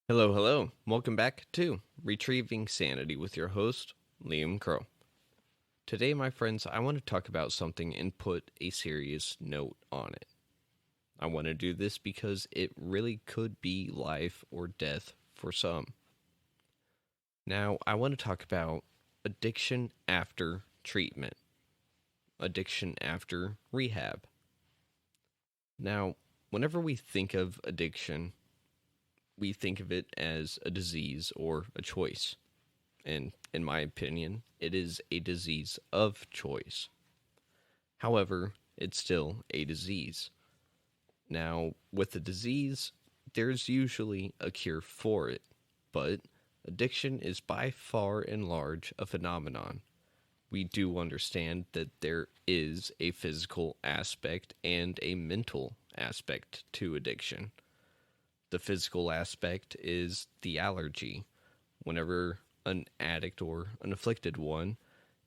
Hello, hello. Welcome back to Retrieving Sanity with your host, Liam Crow. Today, my friends, I want to talk about something and put a serious note on it. I want to do this because it really could be life or death for some. Now, I want to talk about addiction after treatment, addiction after rehab. Now, whenever we think of addiction, we think of it as a disease or a choice. And in my opinion, it is a disease of choice. However, it's still a disease. Now, with a disease, there's usually a cure for it, but addiction is by far and large a phenomenon. We do understand that there is a physical aspect and a mental aspect to addiction. The physical aspect is the allergy. Whenever an addict or an afflicted one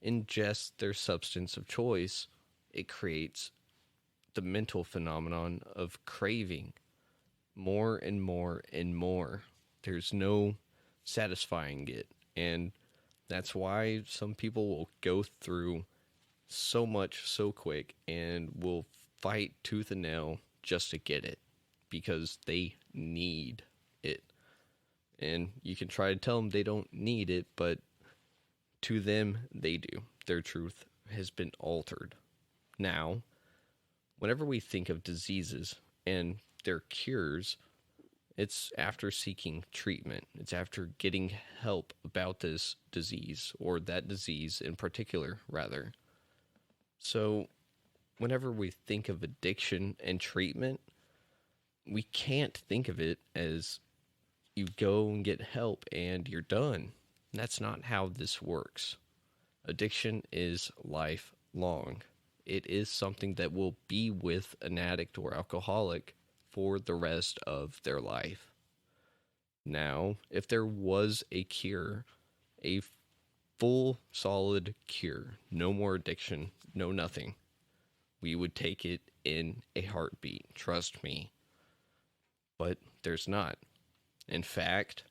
ingests their substance of choice, it creates the mental phenomenon of craving more and more and more. There's no satisfying it. And that's why some people will go through so much so quick and will fight tooth and nail just to get it because they need it. And you can try to tell them they don't need it, but to them, they do. Their truth has been altered. Now, whenever we think of diseases and their cures, it's after seeking treatment. It's after getting help about this disease, or that disease in particular, rather. So, whenever we think of addiction and treatment, we can't think of it as you go and get help and you're done. That's not how this works. Addiction is lifelong. It is something that will be with an addict or alcoholic for the rest of their life. Now, if there was a cure, a full, solid cure, no more addiction, no nothing, we would take it in a heartbeat. Trust me. But there's not. In fact,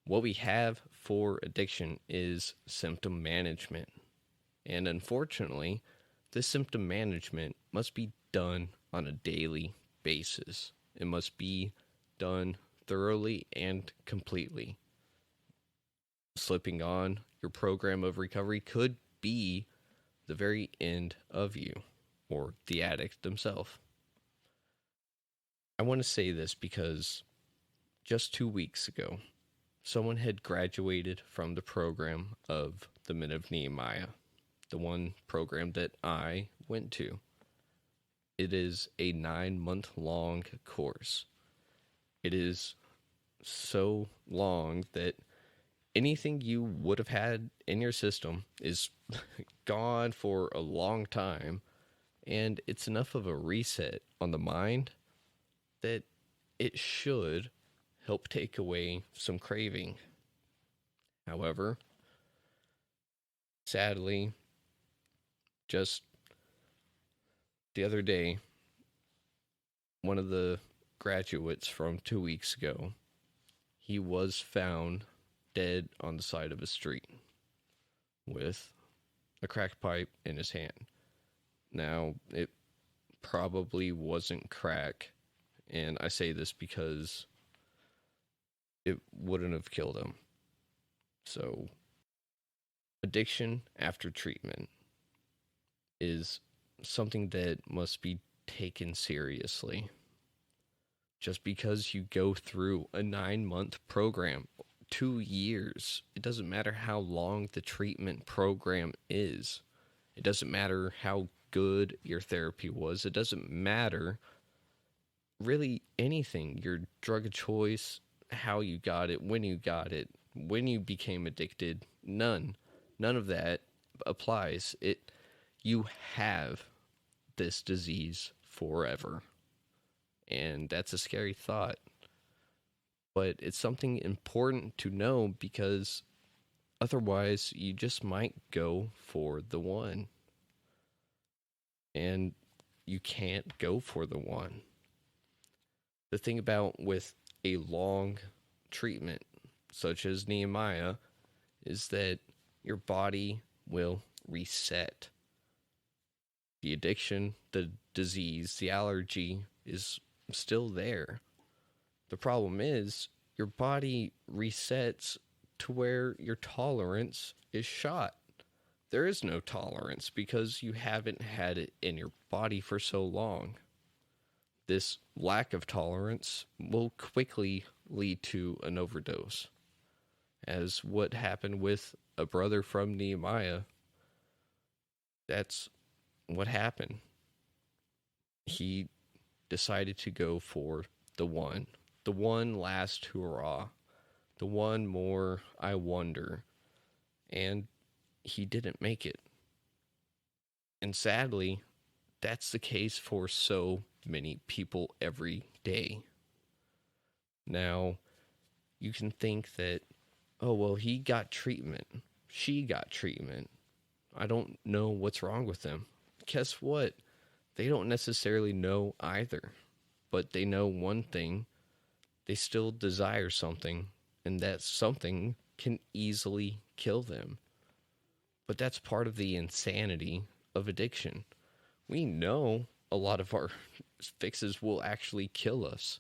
what we have for addiction is symptom management. And unfortunately, this symptom management must be done on a daily basis. It must be done thoroughly and completely. Slipping on your program of recovery could be the very end of you or the addict themselves. I want to say this because just 2 weeks ago, someone had graduated from the program of the Men of Nehemiah, the one program that I went to. It is a 9-month long course. It is so long that anything you would have had in your system is gone for a long time, and it's enough of a reset on the mind that it should help take away some craving. However, sadly, just the other day, one of the graduates from 2 weeks ago, he was found dead on the side of a street with a crack pipe in his hand. Now, it probably wasn't crack, and I say this because it wouldn't have killed him. So, addiction after treatment is something that must be taken seriously. Just because you go through a 9-month program, 2 years, it doesn't matter how long the treatment program is. It doesn't matter how good your therapy was. It doesn't matter really anything. Your drug of choice, how you got it, when you became addicted, none of that applies. You have this disease forever. And that's a scary thought. But it's something important to know because otherwise you just might go for the one. And you can't go for the one. The thing about with a long treatment, such as Nehemiah, is that your body will reset. The addiction, the disease, the allergy is still there. The problem is your body resets to where your tolerance is shot. There is no tolerance because you haven't had it in your body for so long. This lack of tolerance will quickly lead to an overdose, as what happened with a brother from Nehemiah. That's what happened. He decided to go for the one last hurrah, the one more I wonder, and he didn't make it. And sadly, that's the case for so many people every day. Now, you can think that, oh, well, he got treatment, she got treatment. I don't know what's wrong with them. Guess what? They don't necessarily know either, but they know one thing: they still desire something, and that something can easily kill them. But that's part of the insanity of addiction. We know a lot of our fixes will actually kill us.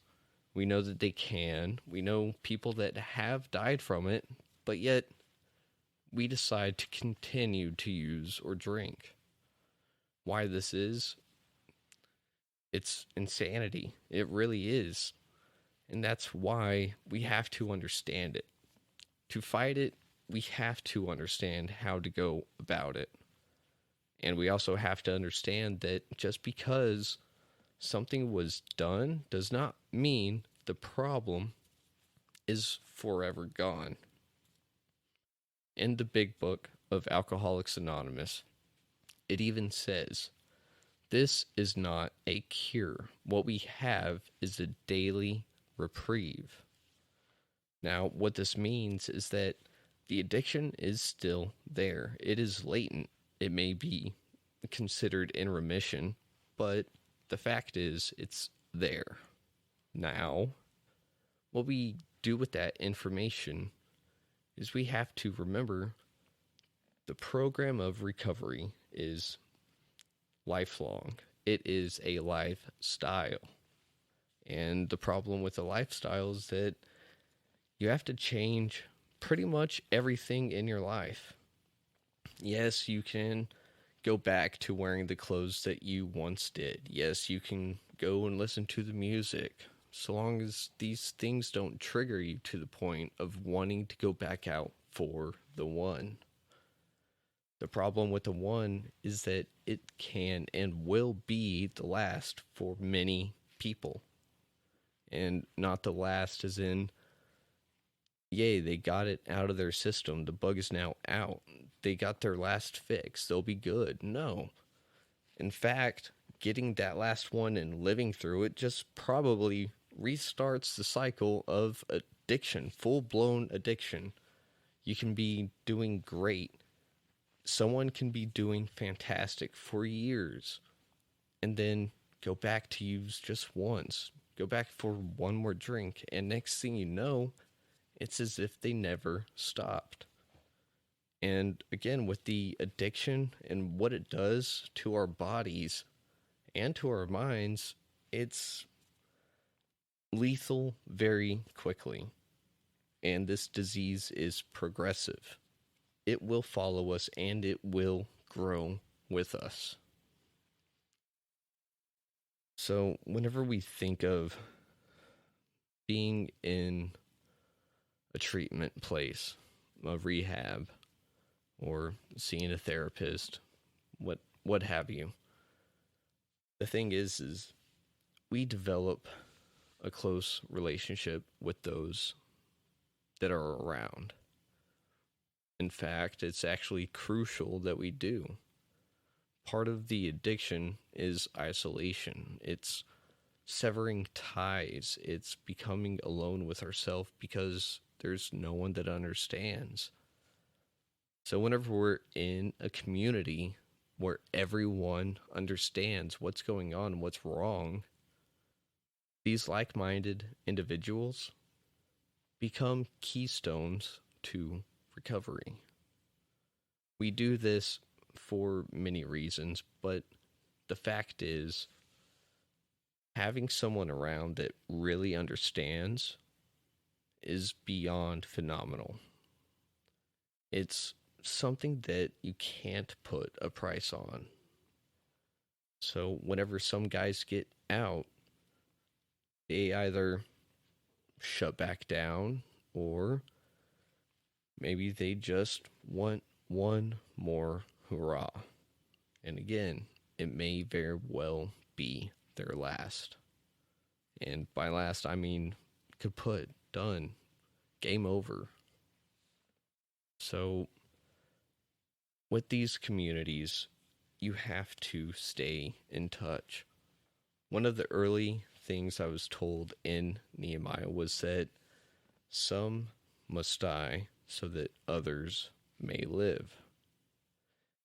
We know that they can. We know people that have died from it, but yet we decide to continue to use or drink. Why this is? It's insanity. It really is. And that's why we have to understand it. To fight it, we have to understand how to go about it. And we also have to understand that just because something was done does not mean the problem is forever gone. In the big book of Alcoholics Anonymous, it even says, this is not a cure. What we have is a daily reprieve. Now, what this means is that the addiction is still there. It is latent. It may be considered in remission, but the fact is it's there. Now, what we do with that information is we have to remember the program of recovery is lifelong. It is a lifestyle. And the problem with a lifestyle is that you have to change pretty much everything in your life. Yes, you can go back to wearing the clothes that you once did. Yes, you can go and listen to the music, so long as these things don't trigger you to the point of wanting to go back out for the one. The problem with the one is that it can and will be the last for many people. And not the last as in, yay, they got it out of their system. The bug is now out. They got their last fix. They'll be good. No. In fact, getting that last one and living through it just probably restarts the cycle of addiction, full-blown addiction. You can be doing great. Someone can be doing fantastic for years and then go back to use just once. Go back for one more drink, and next thing you know, it's as if they never stopped. And again, with the addiction and what it does to our bodies and to our minds, it's lethal very quickly. And this disease is progressive. It will follow us and it will grow with us. So whenever we think of being in a treatment place, a rehab, or seeing a therapist, what have you, the thing is we develop a close relationship with those that are around. In fact, it's actually crucial that we do. Part of the addiction is isolation. It's severing ties. It's becoming alone with ourselves because there's no one that understands. So whenever we're in a community where everyone understands what's going on and what's wrong, these like-minded individuals become keystones to recovery. We do this for many reasons, but the fact is, having someone around that really understands is beyond phenomenal. It's something that you can't put a price on. So whenever some guys get out, they either shut back down or maybe they just want one more hurrah. And again, it may very well be their last. And by last, I mean kaput, done, game over. So with these communities, you have to stay in touch. One of the early things I was told in Nehemiah was that some must die so that others may live.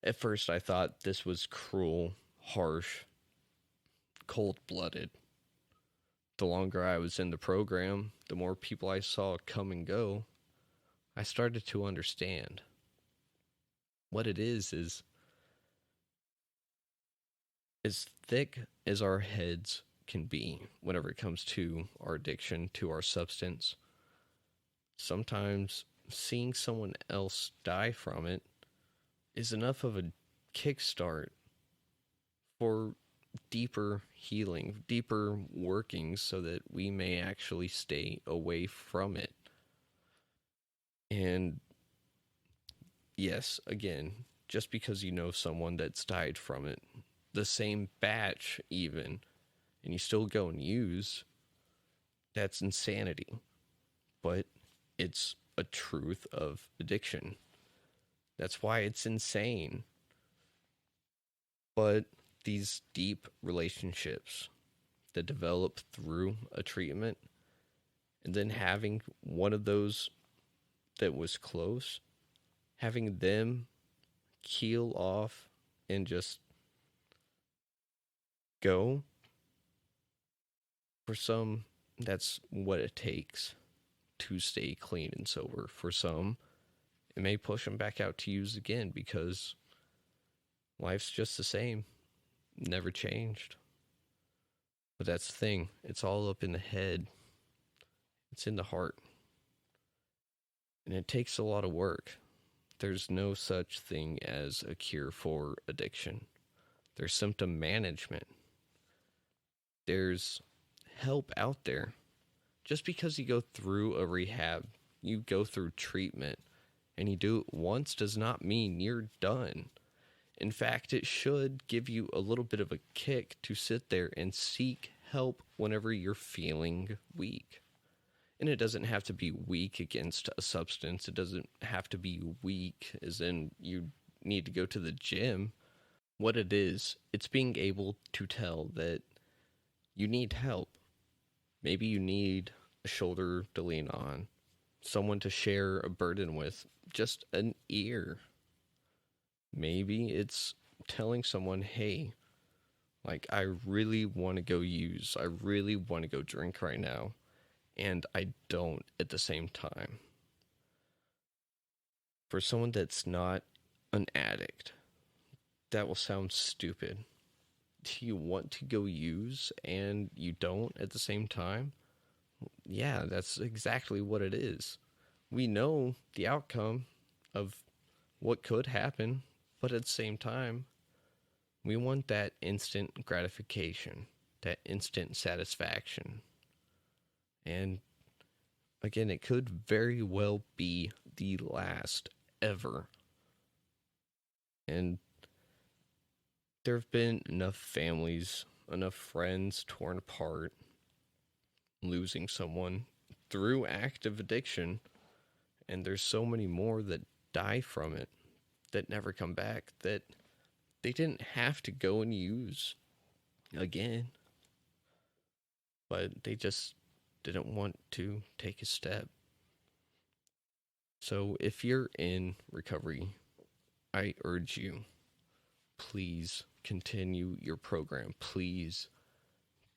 At first, I thought this was cruel, harsh, cold-blooded. The longer I was in the program, the more people I saw come and go, I started to understand. What it is as thick as our heads can be whenever it comes to our addiction, to our substance. Sometimes seeing someone else die from it is enough of a kickstart for deeper healing, deeper workings, so that we may actually stay away from it. And yes, again, just because you know someone that's died from it, the same batch even, and you still go and use, that's insanity. But it's a truth of addiction. That's why it's insane. But these deep relationships that develop through a treatment, and then having one of those that was close, having them keel off and just go, for some, that's what it takes to stay clean and sober. For some, it may push them back out to use again because life's just the same, never changed. But that's the thing, it's all up in the head, it's in the heart, and it takes a lot of work. There's no such thing as a cure for addiction. There's symptom management. There's help out there. Just because you go through a rehab, you go through treatment, and you do it once does not mean you're done. In fact, it should give you a little bit of a kick to sit there and seek help whenever you're feeling weak. And it doesn't have to be weak against a substance. It doesn't have to be weak as in you need to go to the gym. What it is, it's being able to tell that you need help. Maybe you need a shoulder to lean on, someone to share a burden with, just an ear. Maybe it's telling someone, hey, like, I really want to go use, I really want to go drink right now, and I don't at the same time. For someone that's not an addict, that will sound stupid. Do you want to go use and you don't at the same time? Yeah, that's exactly what it is. We know the outcome of what could happen, but at the same time, we want that instant gratification, that instant satisfaction. And again, it could very well be the last ever. And there have been enough families, enough friends torn apart, losing someone through active addiction, and there's so many more that die from it, that never come back, that they didn't have to go and use again, but they just didn't want to take a step. So if you're in recovery, I urge you, please continue your program. Please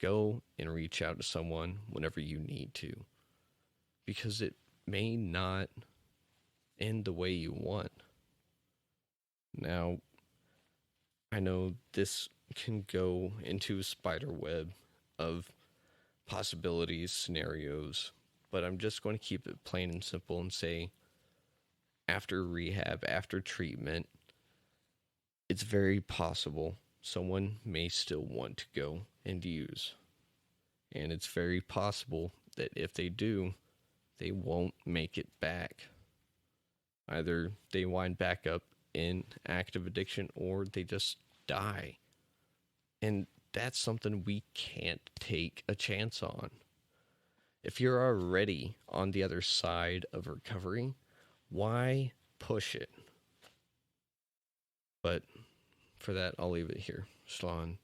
go and reach out to someone whenever you need to, because it may not end the way you want. Now, I know this can go into a spider web of possibilities, scenarios, but I'm just going to keep it plain and simple and say after rehab, after treatment, it's very possible someone may still want to go and use. And it's very possible that if they do, they won't make it back. Either they wind back up in active addiction or they just die. And that's something we can't take a chance on. If you're already on the other side of recovery, why push it? But for that, I'll leave it here. Shalon.